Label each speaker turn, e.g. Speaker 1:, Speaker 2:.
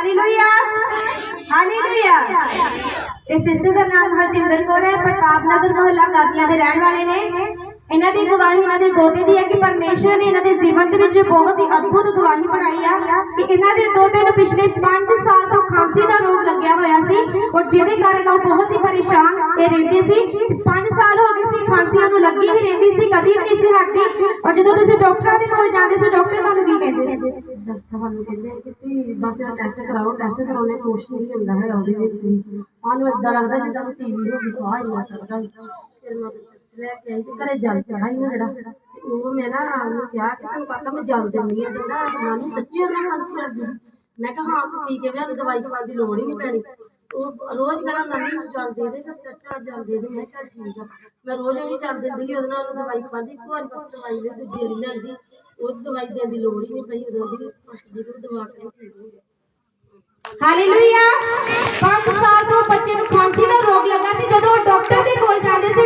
Speaker 1: Hallelujah hallelujah. इस sister का नाम हरजिंदर कौर है, प्रताप नगर मोहल्ला कादियां दे रहने वाले ने। इन्हां दी गवाही इन्हां दे दोते दी है कि परमेश्वर ने इन्हां दे जीवन दे विच बहुत ही अद्भुत गवाही बनाई है कि इन्हां दे दोते नूं पिछले 5 साल तो खांसी दा रोग लग्या होया सी और जिहदे कारण वो बहुत ही परेशान रहंदे सी। 5 साल हो गए सी खांसी उन्हें लगी ही रहंदी सी, कदी भी नहीं सी हटदी। और जदों तुसीं डॉक्टरां दे कोल जांदे सी डॉक्टर तुहानूं की कहंदे सी?
Speaker 2: ਤੁਹਾਨੂੰ ਕਹਿੰਦੇ ਕਿ ਬਸ ਟੈਸਟ ਕਰਾਓ, ਟੈਸਟ ਕਰਾਉਣੇ ਕੁਛ ਨਹੀਂ ਹੁੰਦਾ ਹੈਗਾ ਉਹਦੇ ਵਿੱਚ ਵੀ। ਸਾਨੂੰ ਇਦਾਂ ਲੱਗਦਾ ਜਿੱਦਾਂ ਟੀਵੀ ਹੋ ਗਈ, ਸਾਹ ਇੰਨਾ ਚੜਦਾ। ਫਿਰ ਮੈਂ ਚਰਚ ਲੈ ਕੇ ਆਈ ਤੇ ਘਰੇ ਜਲ ਪਿਆ ਸੀ ਜਿਹੜਾ, ਤੇ ਉਹ ਮੈਂ ਨਾ ਉਹਨੂੰ ਕਿਹਾ ਕਿ ਤੈਨੂੰ ਕਾਕਾ ਮੈਂ ਜਲ ਦਿੰਦੀ ਹਾਂ। ਕਹਿੰਦਾ ਨਾਨੀ ਸੱਚੀ ਉਹਨਾਂ ਖਾਂਸੀ ਹਟ ਜੂਗੀ? ਮੈਂ ਕਿਹਾ ਹਾਂ ਤੂੰ ਪੀ ਕੇ ਵੇ, ਦਵਾਈ ਖਾਣ ਦੀ ਲੋੜ ਹੀ ਨਹੀਂ ਪੈਣੀ। ਉਹ ਰੋਜ਼ ਕਹਿੰਦਾ ਨਾਨੀ ਨੂੰ ਜਲ ਦੇ ਦੇ, ਫਿਰ ਚਰਚ ਵਾਲਾ ਜਲ ਦੇ ਦੇ। ਮੈਂ ਚੱਲ ਠੀਕ ਆ, ਮੈਂ ਰੋਜ਼ ਉਹੀ ਜਲ ਦਿੰਦੀ ਸੀ। ਉਹਦੇ ਨਾਲ ਉਹਨੂੰ ਦਵਾਈ ਖਾਂਦੀ, ਇੱਕ ਵਾਰੀ ਬਸ ਦਵਾਈ ਲਈ, ਦੂਜੀ ਵਾਰੀ ਲਿਆਂਦੀ। ਉਹ ਦਵਾਈ ਦੇਣ ਦੀ ਲੋੜ ਹੀ नहीं पई, उदों दी फस्ट जी को दवा के ठीक हो गया।
Speaker 1: हालेलुया। 5 साल तो बच्चे नूं खांसी दा रोग लगा सी, जदों डॉक्टर दे कोल जांदे सी